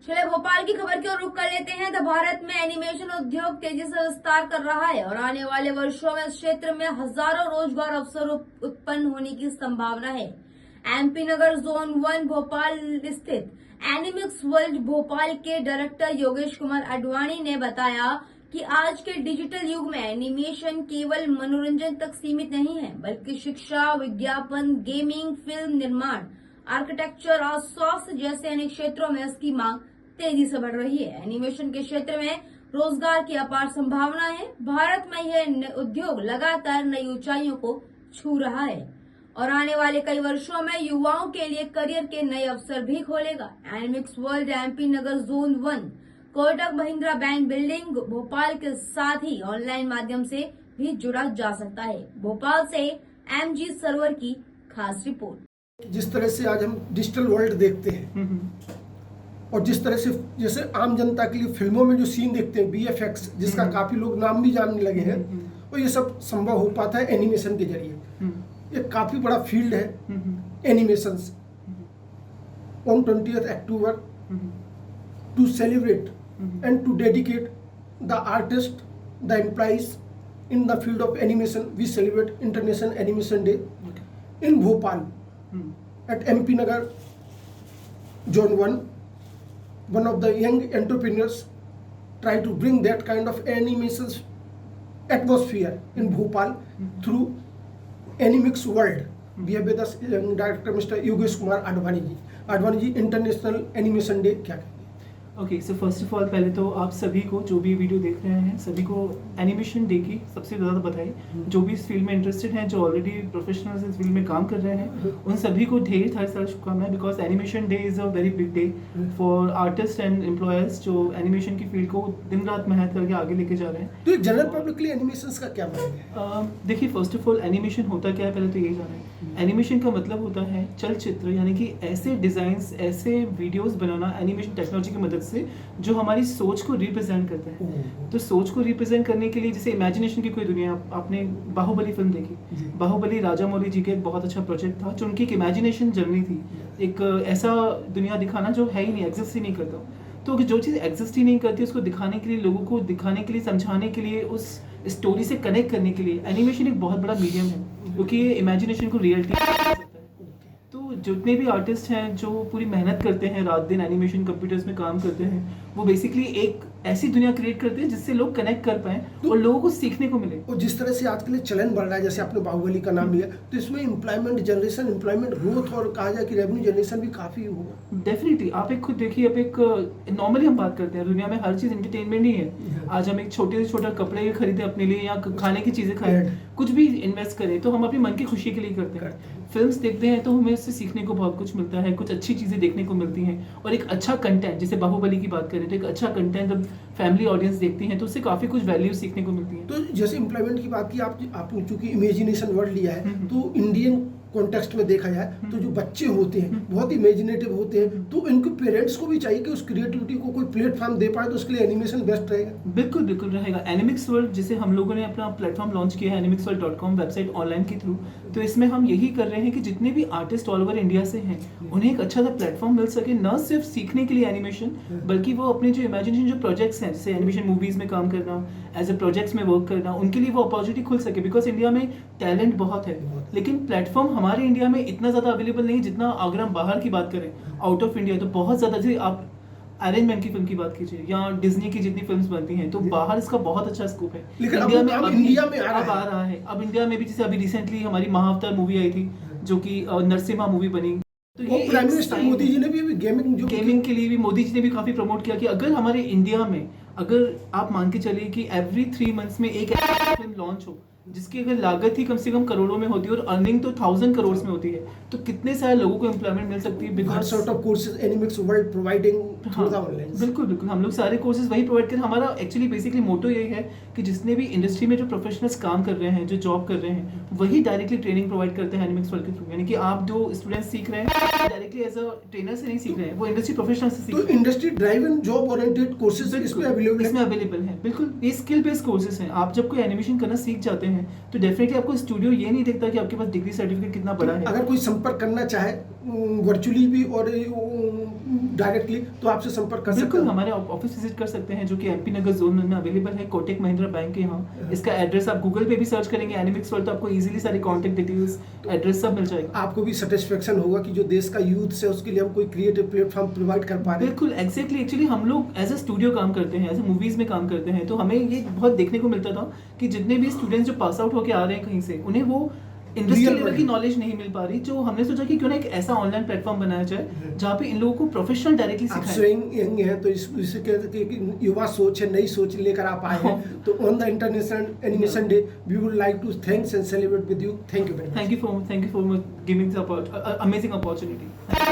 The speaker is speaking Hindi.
चले भोपाल की खबर की ओर रुख कर लेते हैं। तो भारत में एनिमेशन उद्योग तेजी से विस्तार कर रहा है और आने वाले वर्षों में इस क्षेत्र में हजारों रोजगार अवसर उत्पन्न होने की संभावना है। एमपी नगर जोन 1 भोपाल स्थित एनिमिक्स वर्ल्ड भोपाल के डायरेक्टर योगेश कुमार आडवाणी ने बताया कि आज के डिजिटल युग में एनिमेशन केवल मनोरंजन तक सीमित नहीं है, बल्कि शिक्षा, विज्ञापन, गेमिंग, फिल्म निर्माण, आर्किटेक्चर और स्वास्थ्य जैसे अनेक क्षेत्रों में इसकी मांग तेजी से बढ़ रही है। एनिमेशन के क्षेत्र में रोजगार की अपार संभावना है। भारत में यह उद्योग लगातार नई ऊंचाइयों को छू रहा है और आने वाले कई वर्षों में युवाओं के लिए करियर के नए अवसर भी खोलेगा। Animix world MP Nagar zone 1 Kotak Mahindra bank building Bhopal के साथ ही ऑनलाइन माध्यम से भी जुड़ा जा सकता है। भोपाल से एमजी सर्वर की खास रिपोर्ट। जिस तरह से आज हम डिजिटल वर्ल्ड देखते हैं और जिस तरह से जैसे आम जनता के लिए फिल्मों में जो सीन देखते हैं बीएफएक्स, जिसका काफी लोग नाम भी जानने लगे हैं, और ये सब संभव हो पाता है एनिमेशन के जरिए। ये काफी बड़ा फील्ड है animation. On 20th October to celebrate and to dedicate the artists, the employees in the field of animation, we celebrate International Animation Day in Bhopal at MP Nagar Zone 1. One of the young entrepreneurs try to bring that kind of animation atmosphere in Bhopal through Animix World. We have with us Director Mr. Yogesh Kumar Advani ji. Advani ji, International Animation Day क्या कहेंगे? Okay, so first of all पहले तो आप सभी को जो भी वीडियो देख रहे हैं सभी को एनिमेशन डे की सबसे ज़्यादा बधाई। जो भी इस फील्ड में इंटरेस्टेड हैं, जो ऑलरेडी प्रोफेशनल्स इस फील्ड में काम कर रहे हैं, उन सभी को ढेर सारी शुभकामनाएं, because animation day is a very big day for artist and employers जो एनिमेशन की फील्ड को दिन रात मेहनत करके आगे लेके जा रहे हैं। तो जनरल पब्लिक के लिए एनिमेशन का क्या मतलब है? देखिए, फर्स्ट ऑफ ऑल एनिमेशन होता क्या है, पहले तो यही जाना है। एनिमेशन का मतलब होता है चलचित्र, यानी कि ऐसे डिज़ाइंस, ऐसे वीडियोस बनाना एनिमेशन टेक्नोलॉजी की मदद से जो हमारी सोच को रिप्रेजेंट करते हैं। तो सोच को रिप्रेजेंट करने के लिए जैसे इमेजिनेशन की कोई दुनिया, आपने बाहुबली फिल्म देखी, बाहुबली राजा मौली जी का एक बहुत अच्छा प्रोजेक्ट था जो उनकी एक इमेजिनेशन जर्नी थी, एक ऐसा दुनिया दिखाना जो है ही नहीं, एग्जिस्ट ही नहीं करता। तो जो चीज़ एग्जिस्ट ही नहीं करती उसको दिखाने के लिए, लोगों को दिखाने के लिए, समझाने के लिए, उस स्टोरी से कनेक्ट करने के लिए एनिमेशन एक बहुत बड़ा मीडियम है, क्योंकि ये इमेजिनेशन को रियलिटी कर सकता है। तो जितने भी आर्टिस्ट हैं जो पूरी मेहनत करते हैं, रात दिन एनिमेशन कंप्यूटर्स में काम करते हैं, वो बेसिकली एक ऐसी दुनिया क्रिएट करते हैं जिससे लोग कनेक्ट कर पाएं और लोगों को सीखने को मिले। और जिस तरह से आज के लिए चलन बढ़ रहा है, जैसे आपने बाहुबली का नाम लिया, तो इसमें एम्प्लॉयमेंट जनरेशन, एम्प्लॉयमेंट ग्रोथ और कहा जाए कि रेवेन्यू जनरेशन भी काफी होगा। डेफिनेटली। आप एक खुद देखिए, अब एक नॉर्मली हम बात करते हैं, दुनिया में हर चीज़ एंटरटेनमेंट ही है। आज हम एक छोटे से छोटा कपड़े खरीदे अपने लिए या खाने की चीज़ें खाएं, कुछ भी इन्वेस्ट करें तो हम अपने मन की खुशी के लिए करते हैं। फिल्म्स देखते हैं तो हमें उससे सीखने को बहुत कुछ मिलता है, कुछ अच्छी चीज़ें देखने को मिलती हैं, और एक अच्छा कंटेंट, जैसे बाहुबली की बात करें तो एक अच्छा कंटेंट जब फैमिली ऑडियंस देखती हैं तो उससे काफ़ी कुछ वैल्यू सीखने को मिलती है। तो जैसे एम्प्लॉयमेंट की बात की आपने चूंकि इमेजिनेशन वर्ड लिया है, तो इंडियन कॉन्टेक्स्ट में देखा जाए तो जो बच्चे होते हैं बहुत इमेजिनेटिव होते हैं, तो इनके पेरेंट्स को भी चाहिए कि उस क्रिएटिविटी को कोई प्लेटफॉर्म दे पाए, तो उसके लिए एनिमेशन बेस्ट रहेगा। बिल्कुल बिल्कुल रहेगा। एनिमिक्स वर्ल्ड, जिसे हम लोगों ने अपना प्लेटफॉर्म लॉन्च किया है animixworld.com वेबसाइट ऑनलाइन के थ्रू, तो इसमें हम यही कर रहे हैं कि जितने भी आर्टिस्ट ऑल ओवर इंडिया से हैं उन्हें एक अच्छा सा प्लेटफॉर्म मिल सके, न सिर्फ सीखने के लिए एनिमेशन, बल्कि वो अपने जो इमेजिनेशन जो प्रोजेक्ट्स हैं, जैसे एनिमेशन मूवीज़ में काम करना, एज ए प्रोजेक्ट्स में वर्क करना, उनके लिए वो अपॉर्चुनिटी खुल सके। बिकॉज इंडिया में टैलेंट बहुत है, लेकिन प्लेटफॉर्म हमारे इंडिया में इतना ज़्यादा अवेलेबल नहीं, जितना अगर हम बाहर की बात करें, आउट ऑफ इंडिया, तो बहुत ज़्यादा। जैसे आप आयरन मैन की फिल्म की बात कीजिए या डिज्नी की जितनी फिल्म्स बनती हैं, तो बाहर इसका बहुत अच्छा स्कोप है। लेकिन इंडिया में अब आ रहा है। अब इंडिया में भी जैसे अभी रिसेंटली हमारी महाअवतार मूवी आई थी, जो कि नरसिम्हा मूवी बनी, तो ये प्राइम मिनिस्टर मोदी जी ने भी गेमिंग के लिए भी मोदी जी ने भी काफ़ी प्रमोट किया कि अगर हमारे इंडिया में, अगर आप मान के चलिए कि एवरी 3 मंथ्स में एक ऐसी फिल्म लॉन्च हो जिसकी अगर लागत ही कम से कम करोड़ों में होती है और अर्निंग तो 1000 करोड़ में होती है, तो कितने सारे लोगों को एम्प्लॉयमेंट मिल सकती है। Because sort of courses Animix world providing through the online. बिल्कुल बिल्कुल, हम लोग सारे कोर्सेज वही प्रोवाइड करें। हमारा एक्चुअली बेसिकली मोटो यही है कि जितने भी इंडस्ट्री में जो प्रोफेशनल्स काम कर रहे हैं, जो जॉब कर रहे हैं, वही डायरेक्टली ट्रेनिंग प्रोवाइड करते हैं एनिमिक्स वर्ल्ड के थ्रू। यानी कि आप जो स्टूडेंट्स सीख रहे हैं डायरेक्टली एज अ ट्रेनर से नहीं सीख रहे हैं, वो इंडस्ट्री प्रोफेशनल से सीख रहे हैं। तो industry driven job oriented courses इसमें अवेलेबल है। बिल्कुल, ये स्किल बेस्ड कोर्सेज हैं। आप जब कोई एनिमेशन करना सीख जाते हैं तो डेफिनेटली आपको स्टूडियो ये नहीं देखता कि आपके पास डिग्री सर्टिफिकेट कितना बड़ा है। अगर कोई संपर्क करना चाहे वर्चुअली भी और डायरेक्टली, तो आपसे संपर्क कर सकते बिल्कुल हैं। हमारे ऑफिस विजिट कर सकते हैं जो कि एमपी नगर जोन में अवेलेबल है, कोटक महिंद्रा बैंक के यहाँ। इसका एड्रेस आप गूगल पे भी सर्च करेंगे एनिमिक्स वर्ल्ड, तो आपको इजीली सारी कॉन्टैक्ट डिटेल्स, एड्रेस सब मिल जाएगा। आपको भी सेटिस्फेक्शन होगा कि जो देश का यूथ है उसके लिए हम कोई क्रिएटिव प्लेटफॉर्म प्रोवाइड कर पा रहे हैं। बिल्कुल एग्जैक्टली, एक्चुअली हम लोग एज ए स्टूडियो काम करते हैं, एज ए मूवीज में काम करते हैं, तो हमें ये बहुत देखने को मिलता था कि जितने भी स्टूडेंट्स जो पास आउट होकर आ रहे हैं कहीं से, उन्हें वो इंडस्ट्री Real लेवल world। की नॉलेज नहीं मिल पा रही। जो हमने सोचा कि क्यों ना एक ऐसा ऑनलाइन प्लेटफॉर्म बनाया जाए जहाँ पे इन लोगों को प्रोफेशनल डायरेक्टली आप सिखाएं। स्वयं यंग हैं तो इसे कहते हैं कि युवा सोच है, नई सोच लेकर आप आए हैं। तो on the international animation day we would like to thanks and celebrate with you. Thank you very much. Thank you for giving this amazing opportunity.